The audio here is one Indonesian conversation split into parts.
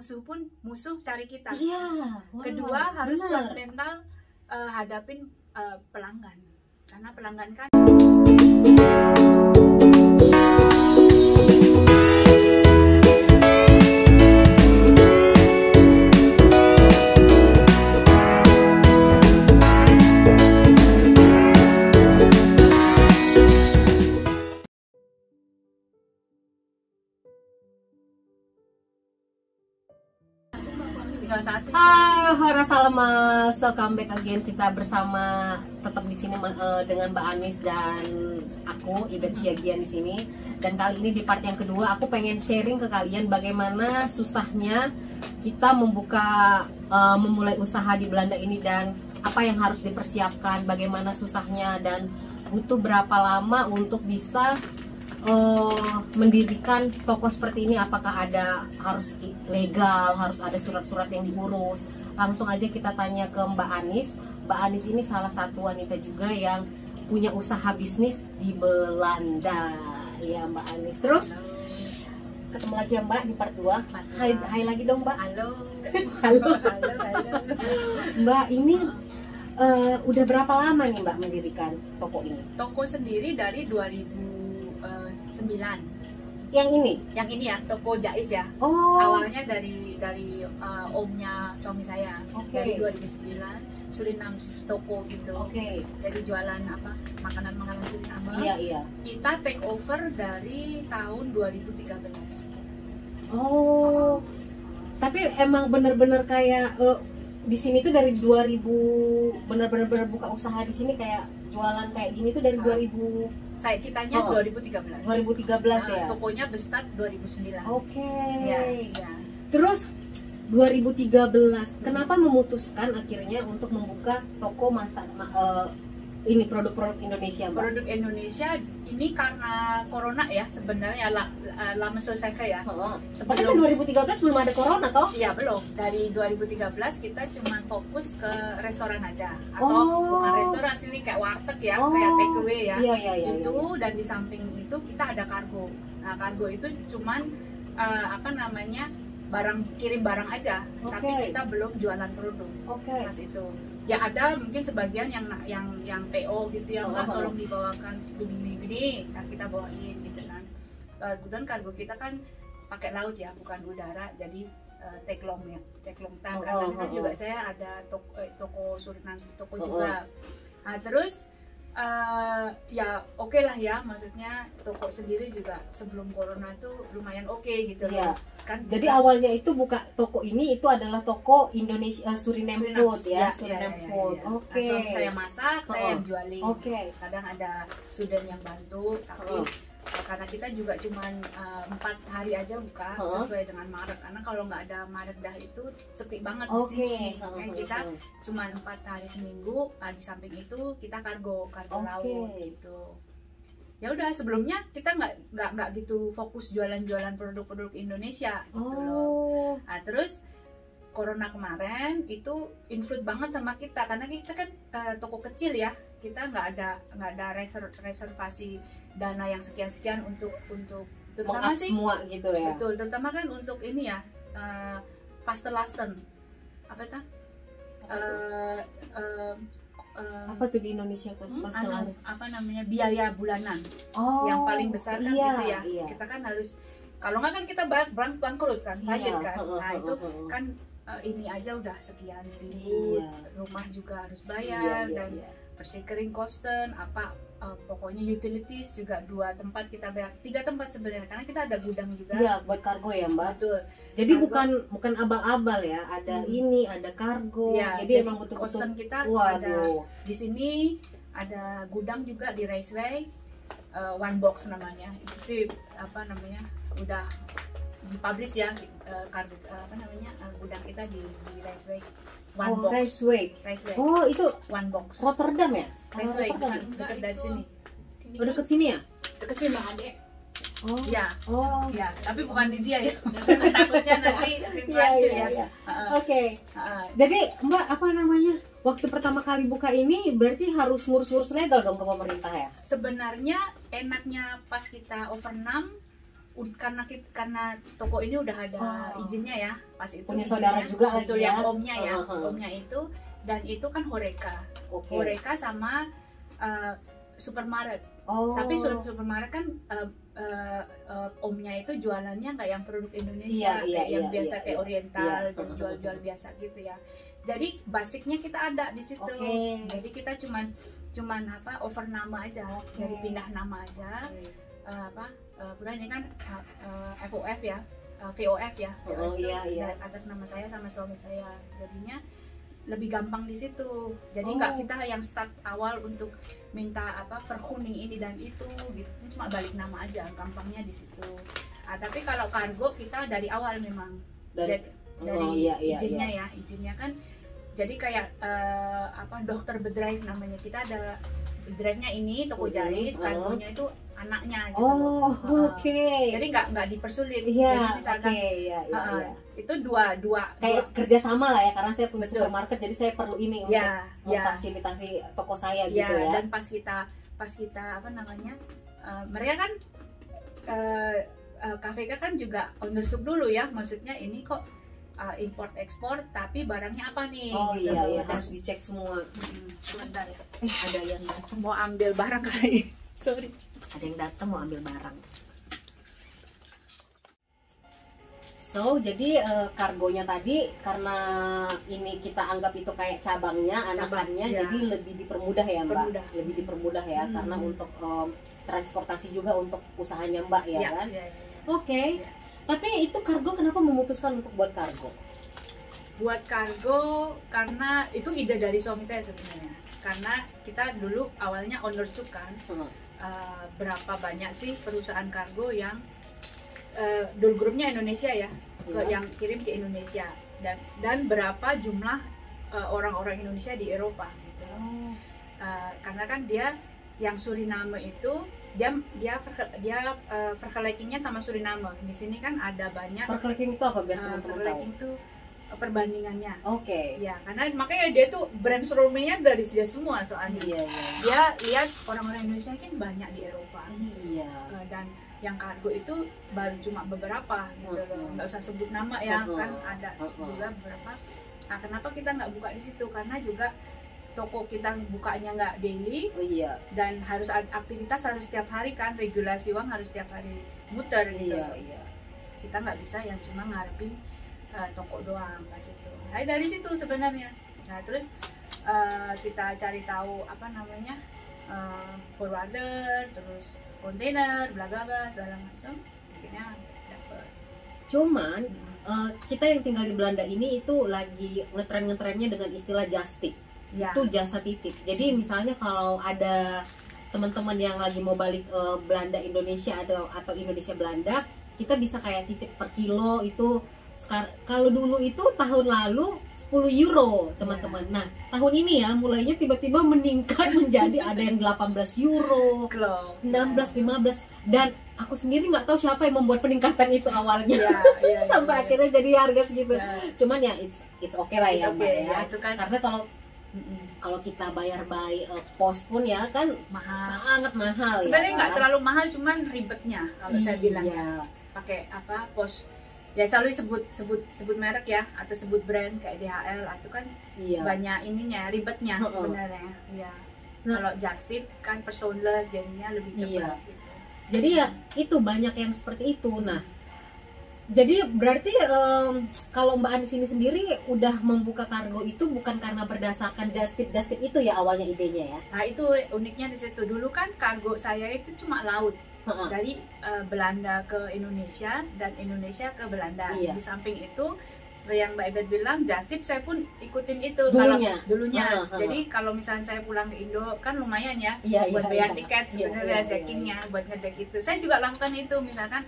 musuh pun musuh cari kita. Iya. Kedua harus kuat mental hadapin pelanggan, karena pelanggan kan Hara salamas, welcome back again. Kita bersama tetap di sini dengan Mbak Anis dan aku Ibet Siagian di sini. Dan kali ini di part yang kedua aku pengen sharing ke kalian bagaimana susahnya kita memulai usaha di Belanda ini dan apa yang harus dipersiapkan, bagaimana susahnya dan butuh berapa lama untuk bisa mendirikan toko seperti ini. Apakah harus legal, harus ada surat-surat yang diurus. Langsung aja kita tanya ke Mbak Anis. Mbak Anis ini salah satu wanita juga yang punya usaha bisnis di Belanda. Ya Mbak Anis. Terus ketemu lagi ya Mbak di part 2. Hai lagi dong Mbak. halo. Halo. Mbak ini udah berapa lama nih Mbak mendirikan toko ini? Toko sendiri dari 2009. Yang ini ya, toko Jais ya. Oh. Awalnya dari omnya suami saya. Okay. Dari 2009 Suriname toko gitu. Oke. Jadi jualan makanan Suriname. Iya. Kita take over dari tahun 2013. Oh. Tapi emang bener-bener kayak di sini tuh dari 2000 bener-bener buka usaha di sini kayak jualan kayak gini tuh dari 2000. Kitanya 2013. 2013 ya. Tokonya bestart 2009. Oke. Ya. Terus 2013 kenapa memutuskan akhirnya untuk membuka toko ini produk-produk Indonesia, Mbak? Produk Indonesia ini karena corona ya sebenarnya lama selesai ya. Tapi kan 2013 belum ada corona toh? Iya belum. Dari 2013 kita cuma fokus ke restoran aja atau bukan restoran sini kayak warteg ya, kayak take away ya. Iya. Dan di samping itu kita ada kargo. Nah kargo itu cuman kirim barang aja, tapi kita belum jualan produk. Pas itu ya ada mungkin sebagian yang PO gitu ya, Mbak tolong dibawakan begini, kan kita bawain gitu kan. Kemudian kargo kita kan pakai laut ya, bukan udara, jadi take long tank. Karena juga saya ada toko Suriname toko juga. Nah, terus ya oke lah ya, maksudnya toko sendiri juga sebelum corona itu lumayan oke gitu ya. Kan jadi awalnya itu buka toko ini itu adalah toko Indonesia Suriname food ya, Suriname food. Oke. Saya masak, saya yang jualin. Kadang ada student yang bantu, tapi karena kita juga cuma 4 hari aja buka sesuai dengan Maret, karena kalau nggak ada Maret dah itu sepi banget di sini. Kita cuma 4 hari seminggu. Di samping itu kita kargo laut gitu. Ya udah, sebelumnya kita nggak gitu fokus jualan produk-produk Indonesia gitu loh. Nah, terus corona kemarin itu influence banget sama kita, karena kita kan toko kecil ya, kita nggak ada reservasi dana yang sekian untuk terutama sih semua gitu ya. Betul, terutama kan untuk ini ya, vastelavsten apa itu? Apa tuh di Indonesia tuh? Apa namanya, biaya bulanan yang paling besar kan gitu ya. Kita kan harus, kalau nggak kan kita bangkrut kan, sayang kan. Nah itu kan ini aja udah sekian ribu, rumah juga harus bayar dan bersih kering kosten pokoknya utilities juga 2 tempat kita bayar, 3 tempat sebenarnya, karena kita ada gudang juga. Iya, buat kargo ya Mbak. Betul. Jadi bukan abal-abal ya, ada ini, ada kargo. Jadi emang betul-betul kosten kita ada di sini, ada gudang juga di Raceway, One Box namanya. Itu sih udah dipublish ya, kargo gudang kita di Raceway. Raceway. Oh, itu One Box. Rotterdam ya? Raceway, dekat dari sini. Deket sini ya? Deket sini Mbak Ade. Ya, tapi bukan di dia ya. Takutnya nanti rancu ya. Oke. Jadi Mbak waktu pertama kali buka ini berarti harus ngurus-ngurus legal dong ke pemerintah ya? Sebenarnya enaknya pas kita over 6 karena toko ini udah ada izinnya ya, pas itu punya saudara juga itu lagi ya, yang omnya ya, omnya itu, dan itu kan Horeca, Horeca sama supermarket. Tapi supermarket kan omnya itu jualannya nggak yang produk Indonesia, yang biasa kayak Oriental, jual-jual biasa gitu ya. Jadi basicnya kita ada di situ. Jadi kita cuman apa over nama aja, dari pindah nama aja. Kemudian ini kan FOF ya, VOF ya, dan atas nama saya sama suami saya, jadinya lebih gampang di situ. Jadi nggak kita yang start awal untuk minta apa verkuning ini dan itu gitu, cuma balik nama aja, gampangnya di situ. Tapi kalau kargo kita dari awal memang dari izinnya ya, izinnya kan jadi kayak dokter bedrive namanya, kita ada bedrive-nya ini toko jahit, kargonya itu anaknya gitu. Jadi nggak dipersulit. Jadi misalkan itu dua kayak kerjasama lah ya, karena saya punya supermarket, jadi saya perlu ini untuk memfasilitasi toko saya gitu ya. Dan pas kita apa namanya, mereka kan KVK kan juga ownership dulu ya, maksudnya ini kok import ekspor tapi barangnya apa nih? Harus dicek semua. Sebentar, ada yang datang mau ambil barang kali. Sorry, ada yang datang mau ambil barang. So jadi kargonya tadi karena ini kita anggap itu kayak cabangnya, anakannya, jadi lebih dipermudah ya Mbak, lebih dipermudah ya, karena untuk transportasi juga untuk usahanya Mbak ya kan. Tapi itu kargo, kenapa memutuskan untuk buat kargo? Buat kargo karena itu ide dari suami saya sebenarnya. Karena kita dulu awalnya ownership kan, berapa banyak sih perusahaan kargo yang dulu grupnya Indonesia ya, yang kirim ke Indonesia, dan berapa jumlah orang-orang Indonesia di Eropa gitu. Karena kan dia yang Suriname itu dia vergelijkingnya sama Suriname. Di sini kan ada banyak. Vergelijking itu apa biar teman-teman tahu? Vergelijking itu perbandingannya. Ya, karena makanya dia tuh brainstormingnya dari dia semua soalnya. Dia lihat orang-orang Indonesia kan banyak di Eropa. Dan yang kargo itu baru cuma beberapa gitu loh. Nggak usah sebut nama ya, kan ada juga beberapa. Nah, kenapa kita nggak buka di situ? Karena juga toko kita bukanya nggak daily, dan harus aktivitas harus setiap hari kan, regulasi uang harus setiap hari muter gitu. Kita nggak bisa yang cuma ngarepin toko doang pas itu. Nah, dari situ sebenarnya. Nah, terus kita cari tahu apa namanya, forwarder, terus kontainer, bla bla bla segala macam, akhirnya dapet. Cuman kita yang tinggal di Belanda ini itu lagi ngetren-ngetrennya dengan istilah just tip. Itu jasa titip. Jadi misalnya kalau ada teman-teman yang lagi mau balik Belanda Indonesia atau Indonesia Belanda, kita bisa kayak titip per kilo itu. Kalau dulu itu tahun lalu 10 euro teman-teman. Nah tahun ini ya mulainya tiba-tiba meningkat menjadi ada yang 18 euro, 16, 15, dan aku sendiri nggak tahu siapa yang membuat peningkatan itu awalnya sampai akhirnya jadi harga segitu. Cuman ya it's okay lah ya Mbak ya. Itu kan, karena kalau kita bayar by pos pun ya kan sangat mahal. Sebenarnya nggak terlalu mahal, cuman ribetnya kalau saya bilang pakai apa pos. Ya selalu sebut merek ya, atau sebut brand kayak DHL, atau kan banyak ininya, ribetnya sebenarnya. Kalau Just Tip kan personal, jadinya lebih cepat. Gitu. Jadi ya itu banyak yang seperti itu. Nah, jadi berarti kalau Mbak Anis ini sendiri udah membuka kargo itu bukan karena berdasarkan Just Tip itu ya awalnya idenya ya? Nah itu uniknya di situ. Dulu kan kargo saya itu cuma laut. Dari Belanda ke Indonesia dan Indonesia ke Belanda. Di samping itu seperti yang Mbak Ebet bilang, Just Tip saya pun ikutin itu dulunya. Jadi kalau misalnya saya pulang ke Indo kan lumayan ya, buat bayar tiket sebenarnya, deckingnya buat ngedek itu. Saya juga lakukan itu, misalkan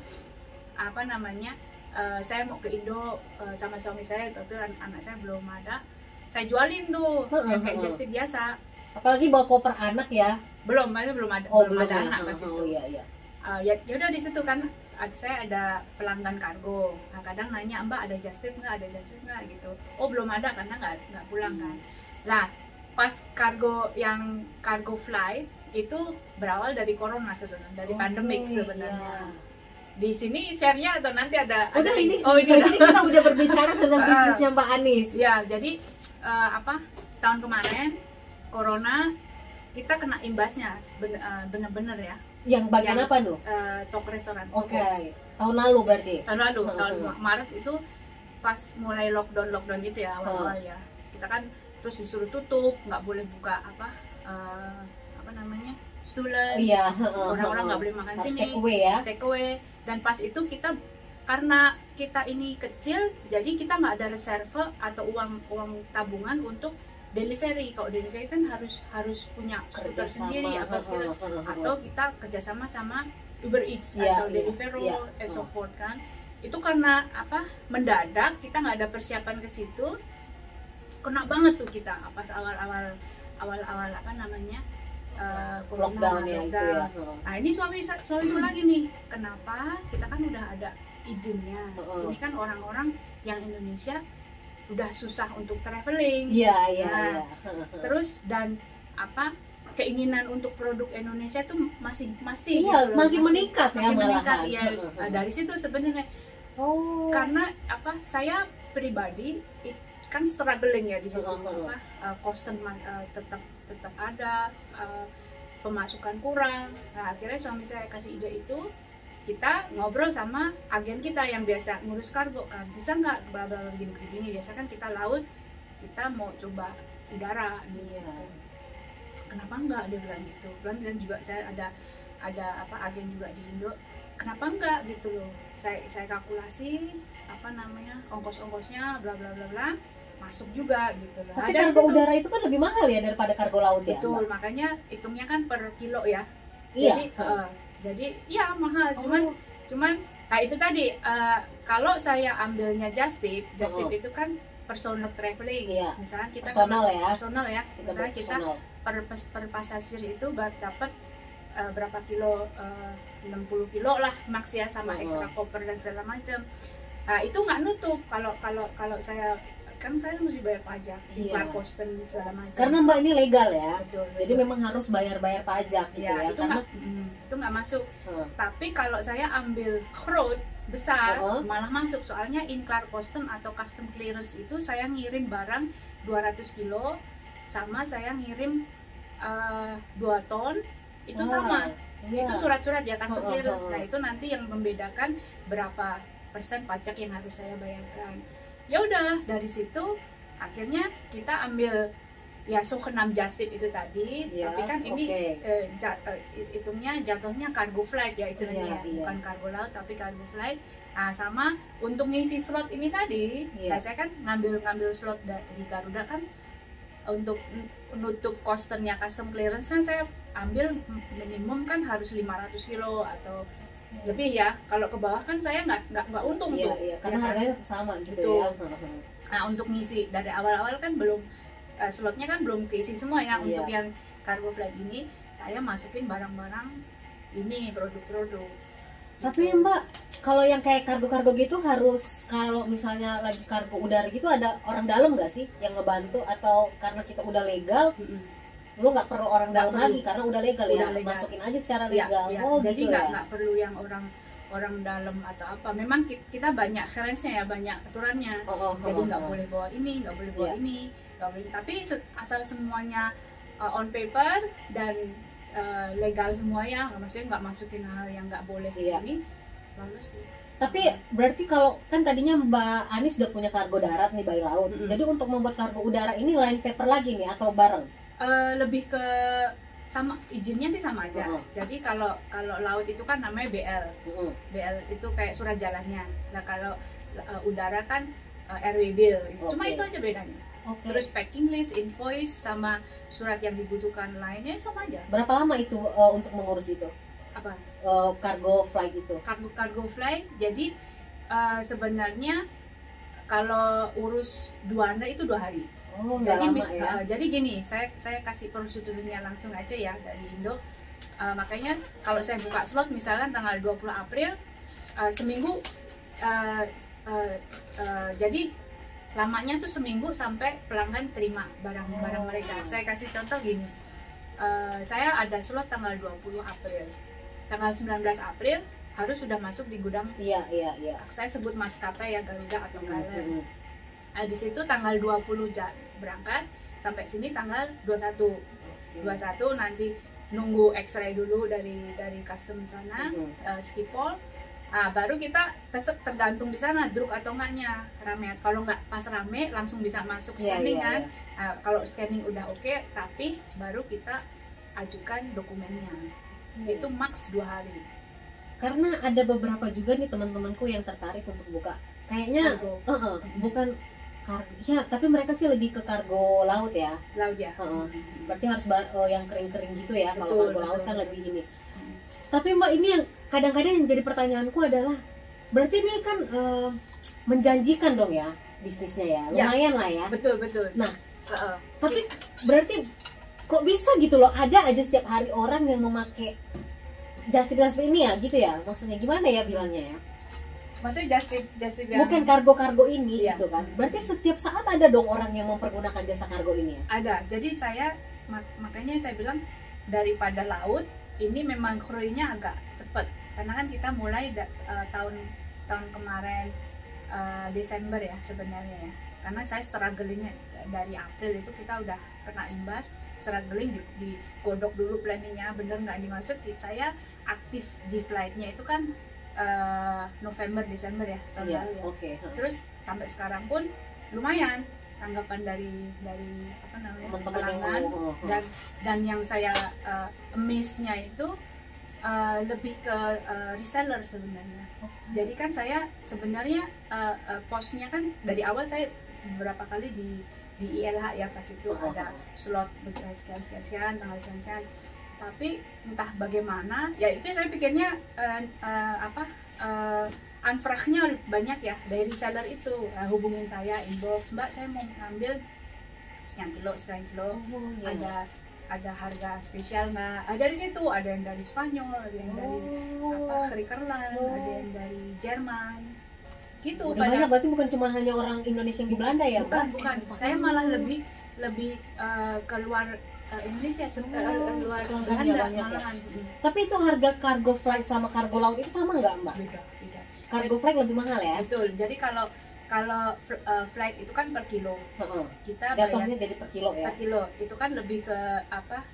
apa namanya, saya mau ke Indo sama suami saya, waktu anak saya belum ada, saya jualin tuh yang kayak Just Tip biasa. Apalagi bawa koper anak ya? Belum ada anak pas itu. Ya udah di situ kan saya ada pelanggan kargo. Nah, kadang nanya, Mbak ada Just Tip nggak, ada Just Tip nggak gitu. Oh belum ada karena nggak pulang kan. Nah pas kargo yang kargo flight itu berawal dari corona sebenarnya, dari pandemik sebenarnya. di sini share-nya atau nanti ada ini oh ini kita udah berbicara tentang bisnisnya Mbak Anis. Ya, jadi tahun kemarin corona kita kena imbasnya bener-bener ya. Yang bagian apa tuh? Toko restoran. Oke. Tahun lalu berarti. Tahun Maret itu pas mulai lockdown gitu ya awal-awal ya. Kita kan terus disuruh tutup, nggak boleh buka apa namanya, stolen. Iya. Orang-orang nggak boleh makan harus sini. Take away ya. Take away. Dan pas itu kita karena kita ini kecil, jadi kita nggak ada reserve atau uang tabungan untuk delivery. Kalau delivery kan harus punya skuter sendiri atau kita kerjasama sama Uber Eats atau Deliveroo and so forth kan. Itu karena mendadak kita nggak ada persiapan ke situ, kena banget tuh kita pas awal-awal apa namanya lockdown ya itu ya. Nah ini suami itu lagi nih, kenapa kita kan udah ada izinnya. Ini kan orang-orang yang Indonesia udah susah untuk traveling. Iya. Terus dan keinginan untuk produk Indonesia tuh masih iya, gitu makin meningkat ya malahan. Ya, dari situ sebenarnya. Karena saya pribadi kan struggling ya di situ. Cost tetap ada, pemasukan kurang. Nah, akhirnya suami saya kasih ide itu, kita ngobrol sama agen kita yang biasa ngurus kargo kan, bisa nggak begini. Biasa kan kita laut, kita mau coba udara gitu. Kenapa enggak, dia bilang gitu. Dan juga saya ada agen juga di Indo, kenapa enggak gitu loh. Saya kalkulasi ongkos-ongkosnya bla bla bla bla, masuk juga gitu loh. Tapi kargo udara itu kan lebih mahal ya daripada kargo laut ya. Betul, makanya hitungnya kan per kilo ya. Iya. Jadi ya mahal, cuman nah itu tadi kalau saya ambilnya Just Tip itu kan personal traveling. Misalnya kita personal ya. Misalnya kita per pasasir itu dapat berapa kilo, 60 kilo lah maks ya, sama ekstra koper dan segala macam. Nah, itu nggak nutup kalau saya mesti bayar pajak, iklan kosten segala macam. Karena Mbak ini legal ya. Betul. Jadi memang harus bayar pajak gitu ya. Itu nggak masuk. Tapi kalau saya ambil crowd besar malah masuk, soalnya inclar custom atau custom clearance itu saya ngirim barang 200 kilo sama saya ngirim 2 ton itu sama. Itu surat-surat ya custom clearance. Nah, itu nanti yang membedakan berapa persen pajak yang harus saya bayarkan. Ya udah, dari situ akhirnya kita ambil ya ke-6 Just Tip itu tadi, tapi kan ini hitungnya jatuhnya cargo flight ya istilahnya, bukan cargo laut tapi cargo flight. Nah, sama untuk ngisi slot ini tadi, saya kan ngambil slot di Garuda kan, untuk menutup kostennya custom clearance kan saya ambil minimum kan harus 500 kilo atau lebih ya. Kalau ke bawah kan saya nggak untung tuh. Karena harganya sama gitu ya. Nah, untuk ngisi dari awal-awal kan belum slotnya kan belum keisi semua ya. Untuk yang cargo flight ini saya masukin barang-barang ini, produk-produk. Tapi Mbak, kalau yang kayak kargo-kargo gitu harus, kalau misalnya lagi kargo udara gitu, ada orang dalam nggak sih yang ngebantu, atau karena kita udah legal lu nggak perlu orang dalam lagi karena udah legal ya, masukin aja secara legal. Jadi gitu ya. Nggak perlu yang orang dalam atau apa. Memang kita banyak challenge-nya ya, banyak aturannya. Jadi nggak boleh bawa ini, nggak boleh bawa ini, nggak boleh. Tapi asal semuanya on paper dan legal semua ya, maksudnya nggak masukin hal yang nggak boleh ini, bagus sih. Tapi berarti kalau kan tadinya Mbak Anis udah punya kargo darat nih by laut, jadi untuk membuat kargo udara ini line paper lagi nih atau bareng? Lebih ke sama, izinnya sih sama aja. Jadi kalau laut itu kan namanya BL. BL itu kayak surat jalannya. Nah, kalau udara kan RW bill. Cuma itu aja bedanya. Terus packing list, invoice sama surat yang dibutuhkan lainnya sama aja. Berapa lama itu untuk mengurus itu? Apa? Cargo flight itu. Cargo flight. Jadi sebenarnya kalau urus Duana itu 2 hari. Jadi lama, ya? Jadi gini, saya kasih prosedurnya langsung aja ya dari Indo. Makanya kalau saya buka slot misalnya tanggal 20 April, seminggu, jadi lamanya tuh seminggu sampai pelanggan terima barang-barang mereka. Saya kasih contoh gini, saya ada slot tanggal 20 April, tanggal 19 April harus sudah masuk di gudang. Iya. Saya sebut maskapai ya, Garuda atau KLM. Di situ tanggal 20 berangkat, sampai sini tanggal 21. 21 nanti nunggu X-ray dulu dari custom sana, Schiphol. Baru kita tergantung di sana druk atau enggaknya, rame. Kalau nggak pas rame langsung bisa masuk scanning kan. Kalau scanning udah oke, tapi baru kita ajukan dokumennya. Itu max 2 hari. Karena ada beberapa juga nih teman-temanku yang tertarik untuk buka kayaknya bukan kargo ya, tapi mereka sih lebih ke kargo laut ya. Laut ya. Berarti harus yang kering-kering gitu ya. Kalau kargo laut kan lebih ini. Tapi Mbak, ini yang kadang-kadang yang jadi pertanyaanku adalah, berarti ini kan menjanjikan dong ya bisnisnya ya, lumayan lah ya. Betul. Nah, tapi berarti kok bisa gitu loh, ada aja setiap hari orang yang memakai just ini ya gitu ya, maksudnya gimana ya bilangnya ya? Maksudnya just yang bukan kargo ini gitu kan? Berarti setiap saat ada dong orang yang mempergunakan jasa kargo ini ya? Ada. Jadi saya makanya saya bilang daripada laut ini memang kruinya agak cepet, karena kan kita mulai tahun kemarin Desember ya sebenarnya ya. Karena saya strugglingnya dari April itu kita udah kena imbas, struggling digodok dulu planningnya bener nggak dimasuk. Saya aktif di flightnya itu kan November Desember ya tahun lalu ya. Terus sampai sekarang pun lumayan tanggapan dari apa namanya pelanggan, dan yang saya miss-nya itu lebih ke reseller sebenarnya. Jadi kan saya sebenarnya posnya kan dari awal saya beberapa kali di ILH ya, pas itu ada slot sekian tanggal sekian, tapi entah bagaimana ya itu saya pikirnya anfragnya banyak ya dari reseller itu, hubungin saya inbox, Mbak saya mau ngambil sekian kilo, ada harga spesial nggak? Ada di situ, ada yang dari Spanyol, ada yang dari Griquerland, ada yang dari Jerman gitu. Udah banyak, berarti bukan cuma hanya orang Indonesia yang di Belanda ya? Bukan. Saya malah lebih keluar Indonesia, luar Belanda malahan. Tapi itu harga cargo flight sama cargo laut itu sama nggak Mbak? Beda. Cargo flight lebih mahal ya? Betul. Jadi kalau flight itu kan per kilo, kita jatuhnya jadi per kilo ya? Per kilo itu kan lebih ke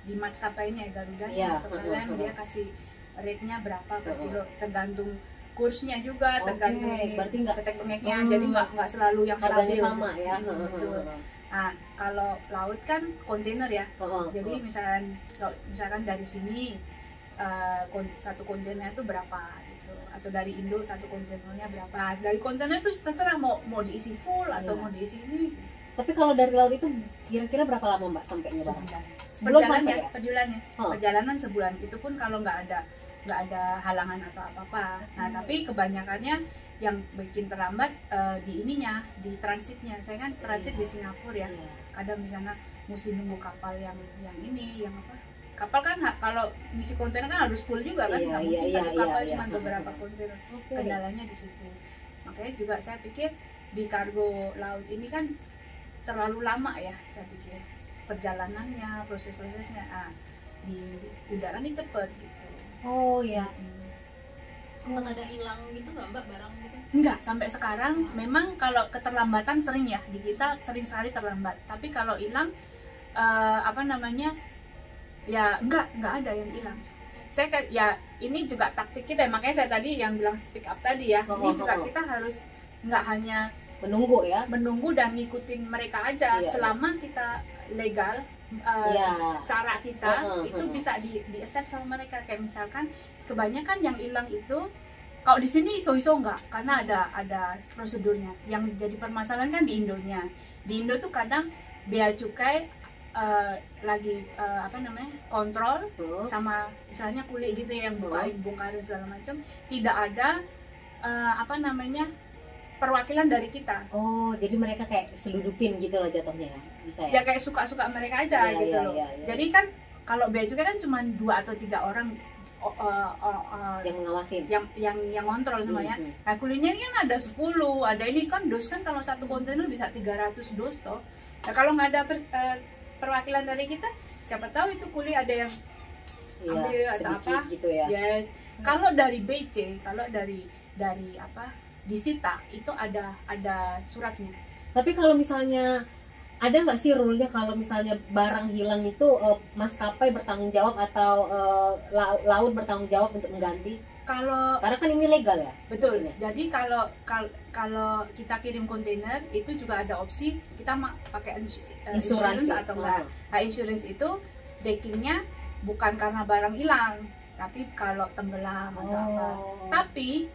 di maskapainya Garuda atau KLM, dia kasih rate-nya berapa per kilo, tergantung kursnya juga, tergantung berarti nggak tetek-teknya, jadi nggak selalu yang stabil sama ya. Nah kalau laut kan kontainer ya, jadi misalkan dari sini satu kontainernya itu berapa gitu, atau dari Indo satu kontainernya berapa, dari kontainer itu terserah mau diisi full atau mau diisi ini. Tapi kalau dari laut itu kira-kira berapa lama Mbak sampainya Bang? Perjalanan sebulan, itu pun kalau nggak ada halangan atau apa-apa. Nah tapi kebanyakannya yang bikin terlambat di transitnya. Saya kan transit di Singapura ya, kadang di sana mesti nunggu kapal yang kapal kan kalau ngisi kontainer kan harus full juga kan, nggak mungkin satu kapal cuma beberapa kontainer. Kendalanya di situ. Makanya juga saya pikir di kargo laut ini kan terlalu lama ya, saya pikir perjalanannya, proses-prosesnya. Di udara ini cepet gitu. Oh ya. Sempat ada hilang gitu nggak Mbak barang gitu? Enggak, sampai sekarang memang kalau keterlambatan sering ya, di kita sering sekali terlambat. Tapi kalau hilang ya enggak ada yang hilang. Saya ya ini juga taktik kita, makanya saya tadi yang bilang speak up tadi ya. Ini juga kita harus nggak hanya menunggu dan ngikutin mereka aja. Selama kita legal, cara kita itu bisa di accept sama mereka. Kayak misalkan kebanyakan yang hilang itu kalau di sini iso-iso enggak, karena ada prosedurnya. Yang jadi permasalahan kan di Indonya. Di Indo tuh kadang bea cukai lagi kontrol sama misalnya kulit gitu yang bongkarin segala macam, tidak ada perwakilan dari kita. Oh, jadi mereka kayak seludupin gitu loh jatuhnya, bisa ya? Ya kayak suka-suka mereka aja gitu loh. Jadi kan kalau bea cukai kan cuma 2 atau 3 orang yang mengawasin, yang kontrol semuanya. Nah kulitnya ini kan ada 10, ada ini kan dos kan kalau satu kontainer bisa 300 dos toh. Nah kalau nggak ada perwakilan dari kita, siapa tahu itu kulit ada yang ambil atau apa gitu ya. Yes. Kalau dari BC, kalau dari apa disita itu ada suratnya. Tapi kalau misalnya ada nggak sih rule-nya kalau misalnya barang hilang itu maskapai bertanggung jawab atau laut bertanggung jawab untuk mengganti? Kalau Karena kan ini legal ya. betul. Maksudnya. Jadi kalau kita kirim kontainer itu juga ada opsi kita pakai insurance atau enggak. Nah, insurance itu deckingnya bukan karena barang hilang, tapi kalau tenggelam atau apa. Tapi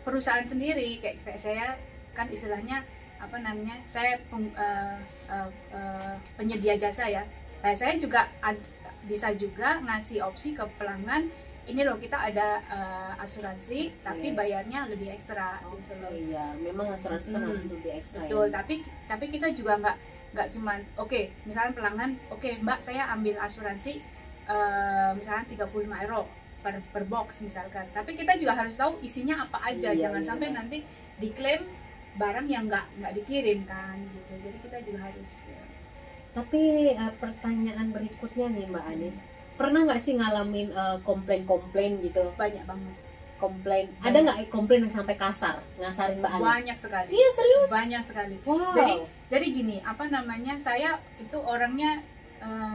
perusahaan sendiri kayak saya kan istilahnya apa namanya, saya penyedia jasa ya. Nah, saya juga bisa juga ngasih opsi ke pelanggan, ini loh kita ada asuransi, tapi bayarnya lebih ekstra gitu loh. Iya, memang asuransi kan harus lebih ekstra. Betul, ya. tapi kita juga nggak cuman misalnya pelanggan, Mbak saya ambil asuransi misalnya 35 euro per box misalkan, tapi kita juga harus tahu isinya apa aja, jangan sampai nanti diklaim barang yang nggak dikirim kan gitu. Jadi kita juga harus ya. Tapi pertanyaan berikutnya nih Mbak Anis, pernah nggak sih ngalamin komplain gitu? Banyak banget komplain. Ada nggak komplain yang sampai kasar ngasarin Mbak Anis? Banyak sekali. Iya, serius? Banyak sekali. Wow. Jadi gini, apa namanya, saya itu orangnya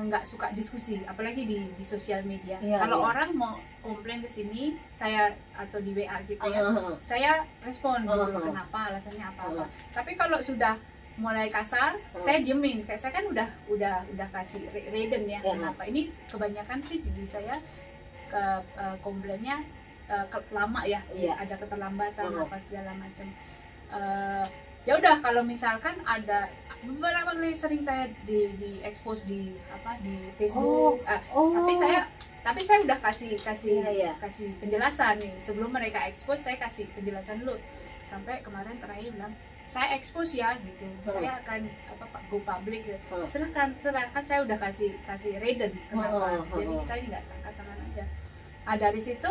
nggak suka diskusi, apalagi di sosial media. Kalau orang mau komplain ke sini, saya atau di WA gitu ya, saya respon dulu kenapa, alasannya apa. Tapi kalau sudah mulai kasar, saya diemin. Kayak saya kan udah kasih reden ya, kenapa. Ini kebanyakan sih di saya komplainnya lama ya, ada keterlambatan apa segala macam. Ya udah, kalau misalkan ada beberapa kali sering saya di expose di Facebook, tapi saya udah kasih penjelasan nih sebelum mereka expose. Saya kasih penjelasan dulu, sampai kemarin terakhir bilang saya expose ya gitu, saya akan go public gitu. Silakan saya udah kasih reden kenapa, jadi saya nggak angkat tangan aja. Nah, dari situ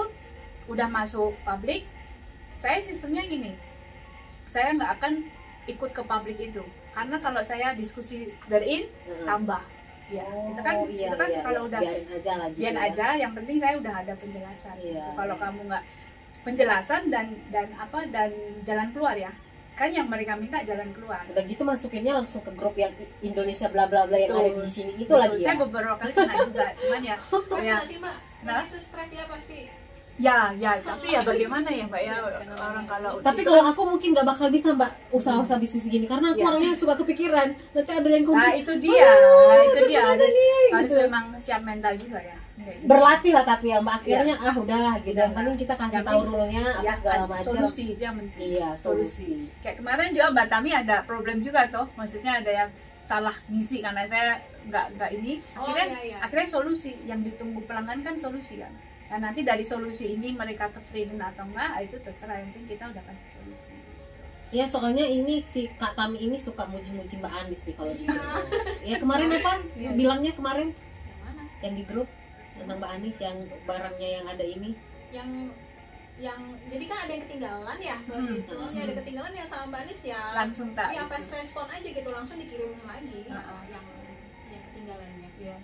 udah masuk public, saya sistemnya gini, saya nggak akan ikut ke publik itu, karena kalau saya diskusi dari tambah ya, itu kan kalau udah biarin aja, yang penting saya udah ada penjelasan. Gitu. Kalau kamu nggak penjelasan dan jalan keluar ya, kan yang mereka minta jalan keluar. Udah gitu masukinnya langsung ke grup yang Indonesia bla bla bla yang ada di sini itu lagi ya. Saya beberapa kali kena juga, cuman ya. Stres nggak sih Mbak? Nah itu stres ya pasti. Ya, tapi ya bagaimana ya Mbak ya, orang kalau. Tapi kalau aku mungkin nggak bakal bisa Mbak usaha bisnis gini, karena aku orangnya suka kepikiran. Nanti ada yang Nah itu dia, harus memang siap mental juga ya. Berlatih lah tapi ya Mbak, akhirnya udahlah gitu. Yang penting kita kasih tahu rule-nya apa segala macam. Solusi itu yang penting. Iya, solusi. Kayak kemarin juga Mbak Tami ada problem juga toh, maksudnya ada yang salah ngisi karena saya nggak ini. Akhirnya solusi yang ditunggu pelanggan kan solusi kan. Nah, nanti dari solusi ini mereka terfreeden atau enggak, itu terserah, yang penting kita udah kasih solusi. Ya soalnya ini si Kak Tami ini suka muji-muji Mbak Andis nih kalau gitu. Ya kemarin apa? Bilangnya kemarin? Yang mana? Yang di grup tentang Mbak Andis yang barangnya yang ada ini. Yang jadi kan ada yang ketinggalan ya begitu. Ya ada ketinggalan yang sama Mbak Andis ya. Langsung tak. Ya fast respon aja gitu, langsung dikirim lagi yang ketinggalannya. Iya.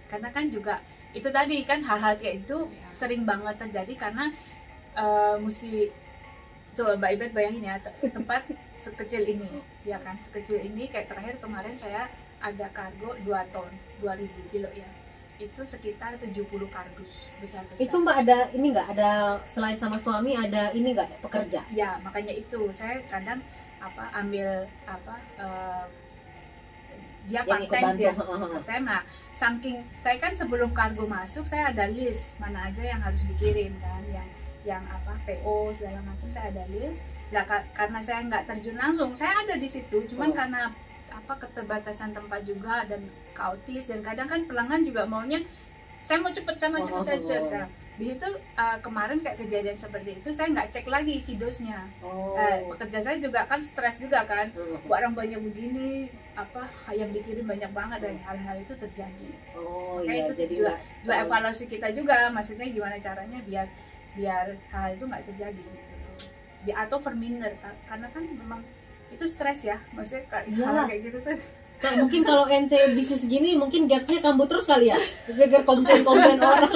Karena kan juga itu tadi kan hal-hal kayak itu sering banget terjadi karena mesti coba Mbak Ibet bayangin ya, tempat sekecil ini ya kan, sekecil ini. Kayak terakhir kemarin saya ada kargo 2 ton 2000 kilo ya, itu sekitar 70 kardus besar. Itu Mbak ada ini nggak, ada selain sama suami ada ini nggak pekerja? Ya makanya itu saya kadang ambil dia part-time ya, part-time. Nah, saking saya kan sebelum kargo masuk saya ada list mana aja yang harus dikirim kan, yang PO segala macam saya ada list. Nah, karena saya nggak terjun langsung, saya ada di situ, cuman karena keterbatasan tempat juga dan kaotis, dan kadang kan pelanggan juga maunya saya mau cepet saja. Nah, di situ kemarin kayak kejadian seperti itu, saya nggak cek lagi isi dosnya. Pekerja saya juga kan stres juga kan, barang banyak begini, yang dikirim banyak banget, dan hal-hal itu terjadi. Itu jadi juga evaluasi kita juga, maksudnya gimana caranya biar hal itu nggak terjadi gitu. Atau verminer, karena kan memang itu stres ya, maksudnya hal kayak gitu tuh. Mungkin kalau ente bisnis gini mungkin gapnya kambuh terus kali ya, gara-gara komplain orang.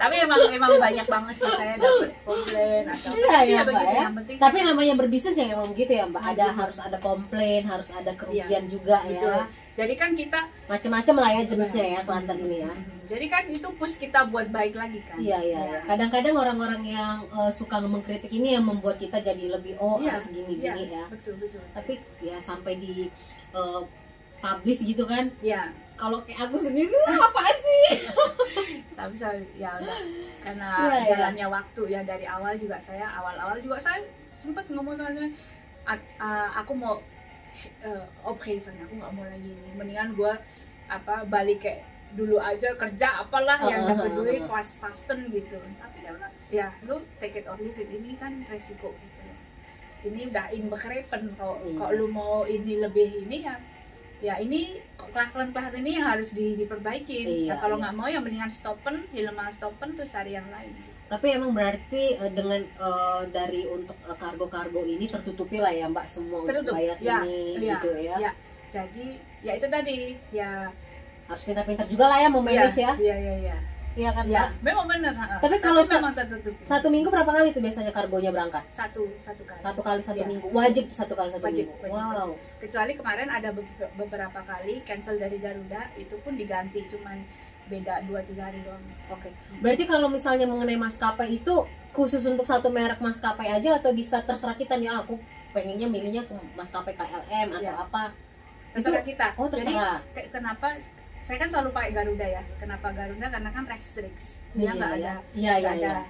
Tapi emang banyak banget sih saya dapat komplain atau Iya begitu. Mbak ya. Yang penting Tapi namanya berbisnis ya emang gitu ya Mbak. Harus ada komplain, harus ada kerugian juga betul. ya. Jadi kan kita Macam-macam lah ya jenisnya ya Kelantan ini ya. jadi kan itu push kita buat baik lagi kan. Iya. Kadang-kadang orang-orang yang suka mengkritik ini yang membuat kita jadi lebih harus gini-gini ya. Betul. Tapi ya sampai di publish gitu kan. Iya. Kalau kayak aku sendiri apaan sih? Tapi saya ya udah karena Iya. jalannya waktu ya dari awal juga saya sempat ngomong sama saya aku mau opgeven, aku nggak mau lagi ini, mendingan gue balik kayak dulu aja kerja apalah yang dapat duit fasten gitu. Tapi ya lu take it or leave it, ini kan resiko gitu. Ini udah inbegrepen kalau lu mau ini lebih ini ya ini kelakuan ini yang harus diperbaikin. Iya, kalau nggak mau ya mendingan helemaal stoppen terus cari yang lain. Tapi emang berarti dengan dari untuk kargo-kargo ini tertutupi lah ya Mbak semua untuk bayar ini gitu ya. Jadi ya itu tadi ya harus pintar-pintar juga lah ya memanage ya. Iya kan Mbak? Ya, memang benar. Tapi kalau memang tertutup. satu minggu berapa kali tuh biasanya kargonya berangkat? Satu kali. Satu kali satu minggu. Wajib tuh satu kali satu minggu. Wow. Kecuali kemarin ada beberapa kali cancel dari Garuda, itu pun diganti, cuman beda 2-3 hari doang. Oke. Berarti kalau misalnya mengenai maskapai itu khusus untuk satu merek maskapai aja atau bisa terserah kita nih, aku pengennya milihnya maskapai KLM atau apa? Terserah kita. Oh, terserah. Jadi kenapa saya kan selalu pakai Garuda ya. Kenapa Garuda? Karena kan restricts. Dia nggak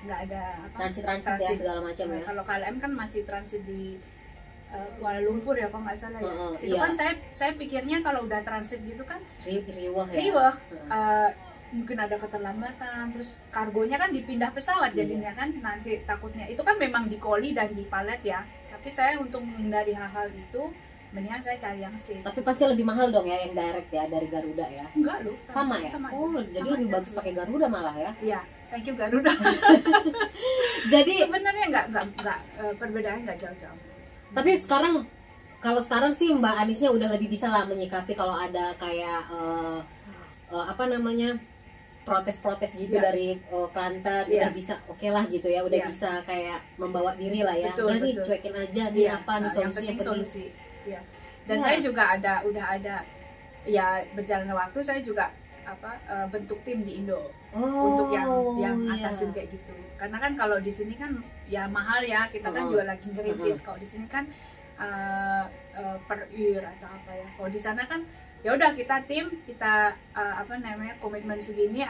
ada transit ya segala macam ya. Kalau KLM kan masih transit di Kuala Lumpur ya kalau nggak salah ya. Itu kan saya pikirnya kalau udah transit gitu kan riwah ya. Mungkin ada keterlambatan, terus kargonya kan dipindah pesawat jadinya kan nanti takutnya. Itu kan memang di koli dan di palet ya. Tapi saya untuk menghindari hal-hal itu mendingan saya cari yang safe. Tapi pasti lebih mahal dong ya yang direct ya dari Garuda ya? Enggak loh. Sama ya? Jadi lebih bagus pakai Garuda malah ya? Iya, thank you Garuda. Jadi sebenarnya enggak perbedaannya enggak jauh-jauh. Tapi kalau sekarang sih Mbak Anisnya udah lebih bisa lah menyikapi kalau ada kayak protes-protes gitu dari Kelantan, udah bisa lah gitu ya, udah bisa kayak membawa diri lah ya. Udah nih cuekin aja nih apa nih solusinya penting. Ya. Dan saya juga udah ada ya berjalannya waktu saya juga bentuk tim di Indo untuk yang atasin kayak gitu. Karena kan kalau di sini kan ya mahal ya, kita kan juga lagi ngerintis. Kalau di sini kan per year atau apa ya. Kalau di sana kan ya udah kita tim, kita komitmen segini,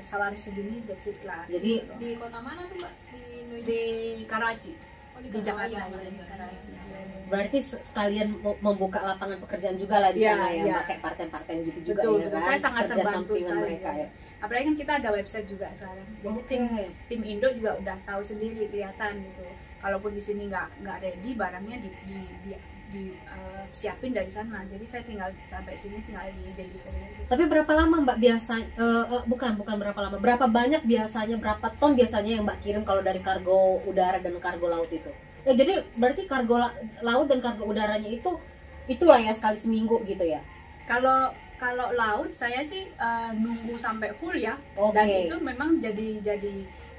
salary segini, that's it lah. Jadi di kota mana tuh Mbak? Di Karachi. Di Jakarta. Berarti sekalian membuka lapangan pekerjaan juga lah di sana ya, Mbak, kayak part-time gitu juga ya kan. Saya sangat kerja terbantu sampingan mereka ya. Apalagi kan kita ada website juga sekarang. Jadi tim Indo juga udah tahu sendiri, kelihatan gitu. Kalaupun di sini nggak ready, barangnya siapin dari sana. Jadi saya tinggal sampai sini tinggal di delivery. Tapi berapa lama Mbak biasa bukan berapa lama, berapa banyak biasanya, berapa ton biasanya yang Mbak kirim kalau dari kargo udara dan kargo laut itu? Jadi berarti kargo laut dan kargo udaranya itulah ya sekali seminggu gitu ya? Kalau laut saya sih nunggu sampai full ya. Dan itu memang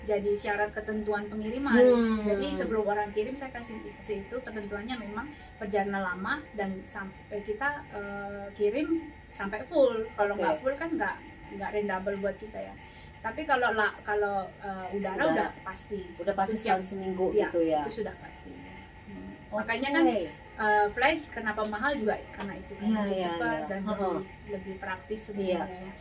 jadi syarat ketentuan pengiriman. Jadi sebelum orang kirim saya kasih itu ketentuannya memang perjalanan lama dan sampai kita kirim sampai full. Kalau nggak full kan nggak rendable buat kita ya. Tapi kalau udara udah pasti. Udah pasti sekali seminggu gitu ya. Itu sudah pasti. Makanya kan flight kenapa mahal juga karena itu kan lebih cepat dan lebih praktis sebenarnya.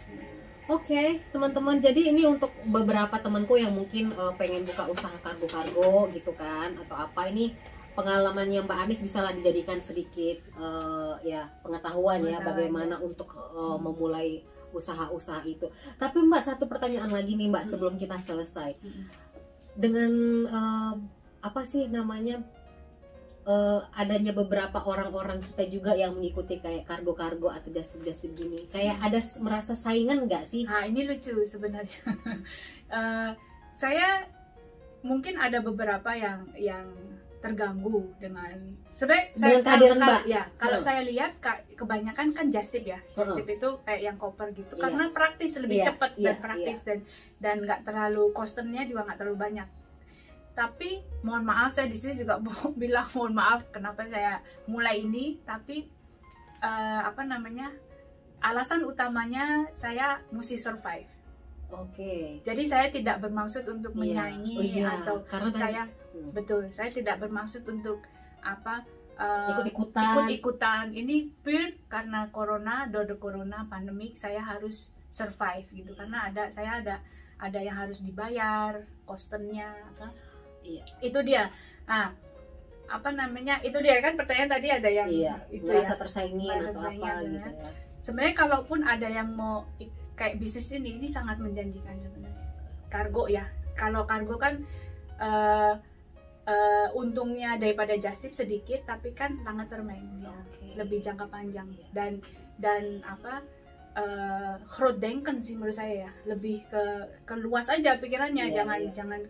Oke, teman-teman, jadi ini untuk beberapa temanku yang mungkin pengen buka usaha kargo-kargo gitu kan atau apa, ini pengalaman yang Mbak Anis bisa lah dijadikan sedikit pengetahuan ya bagaimana untuk memulai usaha-usaha itu. Tapi Mbak, satu pertanyaan lagi nih Mbak sebelum kita selesai. Dengan adanya beberapa orang-orang kita juga yang mengikuti kayak kargo-kargo atau just-tip gini, kayak ada merasa saingan nggak sih? Nah ini lucu sebenarnya. Saya mungkin ada beberapa yang terganggu dengan kehadiran Mbak. Ya, kalau saya lihat kebanyakan kan just tip ya. Just tip itu kayak yang koper gitu. Karena praktis, lebih cepat dan praktis dan dan nggak terlalu costernya juga nggak terlalu banyak. Tapi mohon maaf, saya di sini juga mau bilang mohon maaf kenapa saya mulai ini. Tapi apa namanya, alasan utamanya saya mesti survive. Oke. Jadi saya tidak bermaksud untuk menyaingi atau karena saya betul, saya tidak bermaksud untuk apa ikut-ikutan. Ini pure karena corona, pandemik, saya harus survive gitu. Karena saya ada yang harus dibayar, kostennya apa. Iya. Itu dia. Nah, apa namanya? Itu dia kan pertanyaan tadi, ada yang itu merasa tersaingin atau tersaingin, apa gitu ya. Sebenarnya kalaupun ada yang mau kayak bisnis ini sangat menjanjikan sebenarnya. Kargo ya. Kalau kargo kan untungnya daripada Just Tip sedikit, tapi kan sangat termain ya. Lebih jangka panjang dan apa grootdenken sih menurut saya ya, lebih ke luas aja pikirannya. Jangan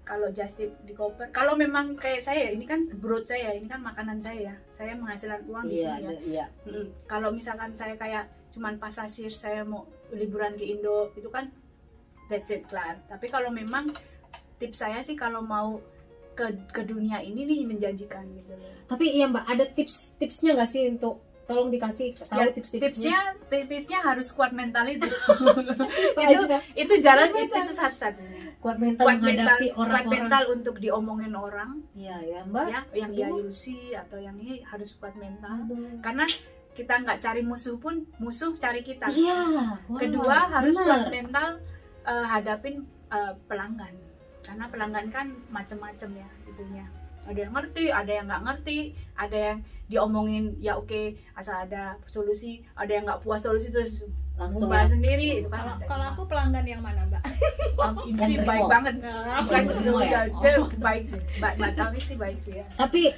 kalau Just Tip di koper, kalau memang kayak saya, ini kan broad saya, ini kan makanan saya menghasilkan uang di sini ya. Kalau misalkan saya kayak cuman pasasir, saya mau liburan ke Indo, itu kan that's it, kelar. Tapi kalau memang tips saya sih, kalau mau ke dunia ini nih menjanjikan gitu. Tapi iya Mbak, ada tipsnya nggak sih, untuk tolong dikasih tahu tipsnya harus kuat mental itu. itu jalan, itu satu-satunya. Kuat mental menghadapi orang-orang. Kuat mental untuk diomongin orang. Iya ya Mbak. Ya, yang diayusi atau yang ini harus kuat mental. Karena kita nggak cari musuh pun, musuh cari kita. Iya. Kedua, harus kuat mental hadapin pelanggan. Karena pelanggan kan macam-macam ya itunya. Ada yang ngerti, ada yang nggak ngerti, ada yang diomongin ya oke, asal ada solusi, ada yang nggak puas solusi terus langsung bahas sendiri. Itu kan kalau aku pelanggan yang mana Mbak? Ini sih baik banget. Baik sih, Mbak sih baik sih ya. Tapi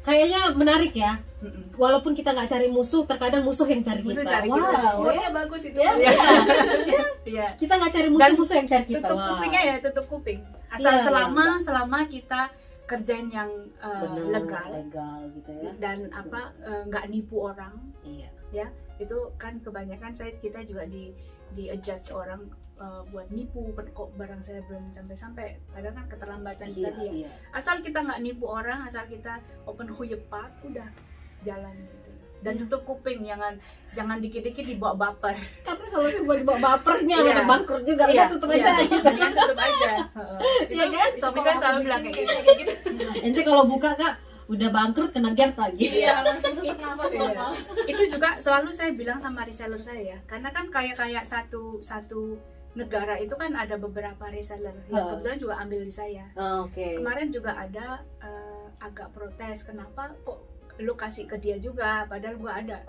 kayaknya menarik ya. Walaupun kita nggak cari musuh, terkadang musuh yang cari kita. Wow, ya bagus itu. Iya. Kita nggak cari musuh yang cari kita. Tutup kupingnya ya, tutup kuping. Asal selama kita kerjain yang legal gitu ya. Dan apa nggak nipu orang. Iya. Ya, itu kan kebanyakan kita juga di adjudge orang buat nipu, kok barang saya belum sampai, padahal kan keterlambatan kita dia. Iya. Asal kita nggak nipu orang, asal kita open huyepat, udah jalan gitu. Dan tutup kuping, jangan dikit-dikit dibawa baper. Karena kalau cuma dibawa bapernya ada bangkrut juga, udah tutup aja. Tutup aja. Iya kan? Suami saya selalu bilang kayak gitu. Ente kalau buka Kak, udah bangkrut kena gerd lagi. Iya, langsung sesak nafas. Itu juga selalu saya bilang sama reseller saya ya. Karena kan kayak satu negara itu kan ada beberapa reseller yang kebetulan juga ambil di saya. Kemarin juga ada agak protes, kenapa kok lu kasih ke dia juga padahal gua ada.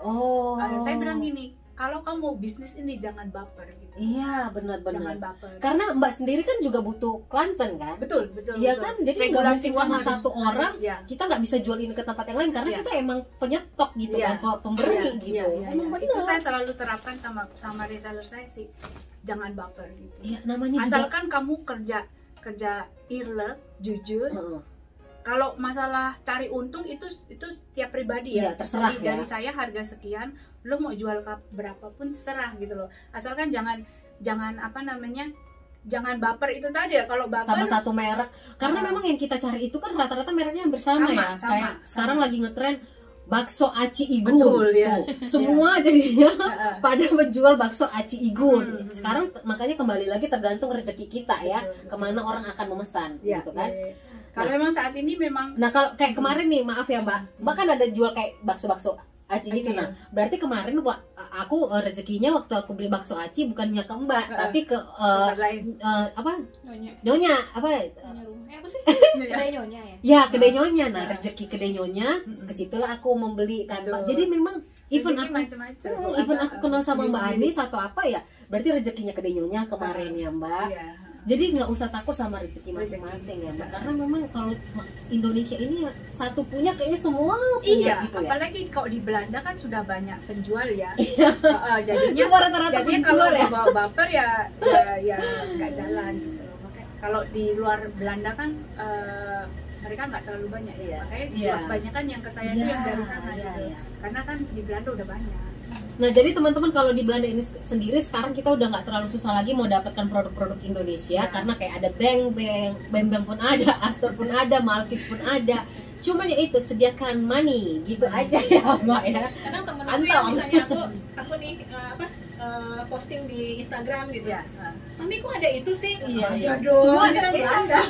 Saya bilang gini, kalau kamu bisnis ini jangan baper gitu. Iya, benar-benar. Jangan baper. Karena Mbak sendiri kan juga butuh klien kan? Betul. Iya kan? Jadi nggak mungkin karena satu orang kita nggak bisa jual ini ke tempat yang lain karena kita emang penyetok gitu kan, pemberi gitu. Emang benar. Itu saya selalu terapkan sama reseller saya sih. Jangan baper gitu. Iya, namanya asalkan kamu kerja irlek, jujur. Kalau masalah cari untung itu setiap pribadi ya. Terserah ya. Dari saya harga sekian, lo mau jual berapapun serah gitu loh. Asalkan jangan apa namanya, jangan baper itu tadi ya. Kalau baper sama satu merek, karena memang yang kita cari itu kan rata-rata mereknya hampir sama ya. Kayak sekarang lagi ngetren bakso aci igun. Betul, ya. Semua jadinya pada menjual bakso aci igun. Sekarang makanya kembali lagi tergantung rezeki kita ya, kemana orang akan memesan gitu kan. Kalau memang saat ini memang. Nah kalau kayak kemarin nih, maaf ya Mbak kan ada jual kayak bakso aci gitu. Nah berarti kemarin aku rezekinya waktu aku beli bakso aci bukannya ke Mbak, tapi ke apa? Nyonya apa? Apa sih? Kedai nyonya ya? Ya kedai nyonya. Nah rezeki kedai nyonya, kesitulah aku membeli kan Mbak. Jadi memang even aku kenal sama Mbak Ani atau apa ya, berarti rezekinya kedai nyonya kemarin ya Mbak. Jadi nggak usah takut sama rezeki masing-masing ya Mbak. Karena memang kalau Indonesia ini satu punya kayaknya semua punya gitu ya. Apalagi kalau di Belanda kan sudah banyak penjual ya. Jadinya rata-rata penjual ya. Kalau baper ya nggak jalan gitu. Makanya kalau di luar Belanda kan mereka nggak terlalu banyak ya. Makanya banyak kan yang ke saya itu yang dari sana gitu. Karena kan di Belanda udah banyak. Nah, jadi teman-teman kalau di Belanda ini sendiri sekarang kita udah nggak terlalu susah lagi mau dapatkan produk-produk Indonesia karena kayak ada Beng pun ada, Astor pun ada, Malkis pun ada. Cuman ya itu sediakan money gitu aja ya Mbak ya. Kadang temen aku yang misalnya aku nih posting di Instagram gitu ya. Tapi kok ada itu sih? Iya. Semua Semua ada.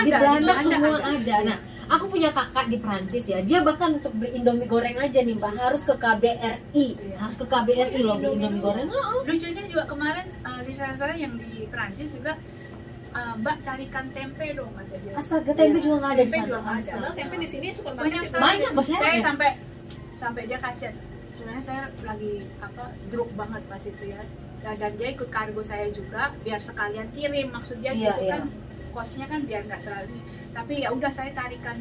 di Belanda semua ada. Nah, aku punya kakak di Prancis ya, dia bahkan untuk beli Indomie goreng aja nih Mbak harus ke KBRI, harus ke KBRI loh beli Indomie goreng. Lucunya juga kemarin di saya yang di Prancis juga, Mbak carikan tempe dong kata dia. Astaga, tempe juga nggak ada di Tempe sana. juga nggak ada. Astaga. Tempe di sini supermarket Banyak ya. sekali. Banyak, Bos, ya? Saya sampai dia kasihan. Sebenarnya saya lagi drop banget pas itu ya. Dan dia ikut kargo saya juga biar sekalian kirim, maksud dia Iya, gitu iya. kan kosnya kan biar nggak terlalu. Tapi ya udah saya carikan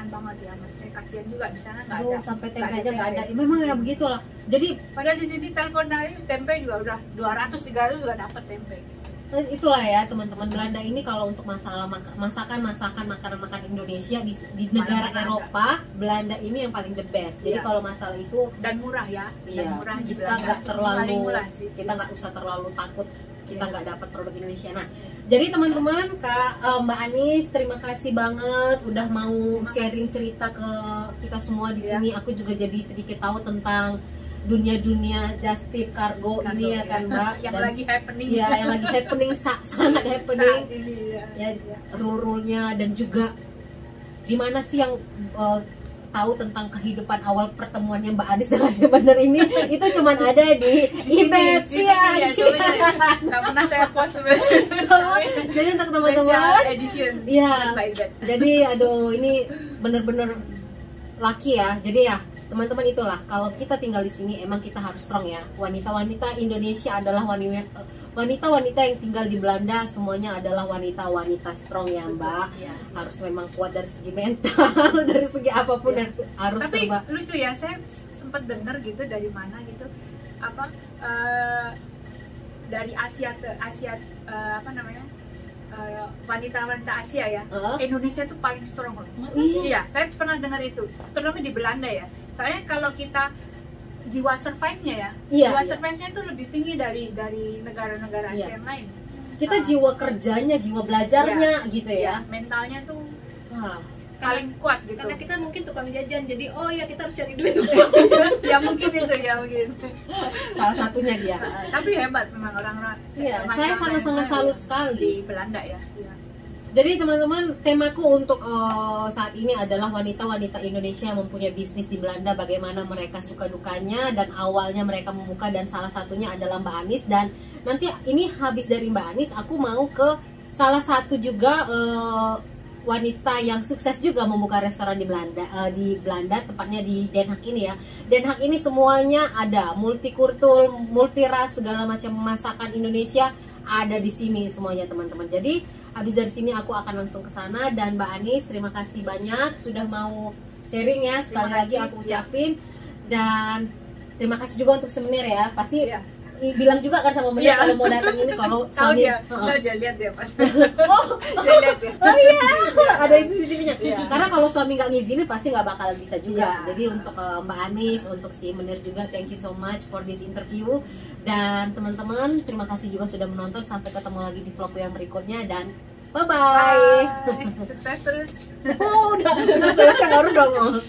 banget ya, maksudnya kasihan juga di sana nggak ada. Sampai tempe aja nggak ada. Memang ya begitulah. Jadi Padahal di sini telepon dari tempe juga udah 200-300 juga dapat tempe. itulah ya teman-teman, Belanda ini kalau untuk masalah masakan makanan Indonesia di negara Mana-mana Eropa, Belanda ini yang paling the best. Jadi Iya. kalau masalah itu Dan murah ya. iya, Dan murah di kita Belanda. nggak terlalu Paling murah sih. kita nggak usah terlalu takut kita Iya. nggak dapat produk Indonesia. Nah, jadi teman-teman, Mbak Anis, terima kasih banget udah mau sharing cerita ke kita semua di Iya. sini. Aku juga jadi sedikit tahu tentang dunia just tip kargo ini ya kan Mbak. Yang Dan lagi happening. ya yang lagi happening sangat happening. Saat ini ya. Ya rule-rulenya dan juga gimana sih yang tahu tentang kehidupan awal pertemuannya Mbak Anis dengan sebenarnya ini itu cuman ada di Ibet sih ya. Nggak pernah saya post sebenarnya. Jadi untuk Special teman-teman, edition. ya By Ibet. jadi aduh ini bener-bener laki ya. Jadi ya teman-teman itulah kalau kita tinggal di sini emang kita harus strong ya. Wanita-wanita Indonesia adalah wanita-wanita yang tinggal di Belanda semuanya adalah wanita-wanita strong ya Mbak. Ya. Harus memang kuat dari segi mental, dari segi apapun Ya. harus Tapi Mbak. lucu ya, saya sempat dengar gitu dari mana gitu dari Asia wanita-wanita Asia ya. Indonesia tuh paling strong loh. Iya, saya pernah dengar itu, terutama di Belanda ya. Soalnya kalau kita jiwa survive-nya ya, Iya, jiwa iya. survive-nya itu lebih tinggi dari negara-negara Asia Iya. yang lain. Kita jiwa kerjanya, jiwa belajarnya gitu ya. Mentalnya tuh Wah, paling kuat gitu. Karena kita mungkin tukang jajan, jadi oh ya kita harus cari duit. Ya mungkin itu ya mungkin. salah satunya dia. Tapi hebat memang orang-orang. Iya, macam saya sangat-sangat yang salut di sekali. Belanda ya. Iya. Jadi teman-teman, temaku untuk saat ini adalah wanita-wanita Indonesia yang mempunyai bisnis di Belanda, bagaimana mereka suka dukanya dan awalnya mereka membuka, dan salah satunya adalah Mbak Anis. Dan nanti ini habis dari Mbak Anis, aku mau ke salah satu juga wanita yang sukses juga membuka restoran di Belanda, tepatnya di Den Haag ini ya. Den Haag ini semuanya ada, multikultur, multiras, segala macam masakan Indonesia ada di sini semuanya teman-teman. Jadi habis dari sini aku akan langsung ke sana. Dan Mbak Anis, terima kasih banyak sudah mau sharing ya. Sekali lagi aku ucapin. Dan terima kasih juga untuk Semenir ya. Pasti Iya. bilang juga kan sama Menir kalau mau datang ini, kalau Tahu suami dia lihat dia pasti. oh, Dia lihat ya. oh iya, ada CCTV-nya. Iya. Karena kalau suami nggak ngizinin pasti nggak bakal bisa juga. Iya. Jadi untuk Mbak Anis, untuk si Menir juga, thank you so much for this interview. Dan teman-teman, terima kasih juga sudah menonton. Sampai ketemu lagi di vlog yang berikutnya dan bye bye. Sukses terus. Oh, udah selesai baru dong.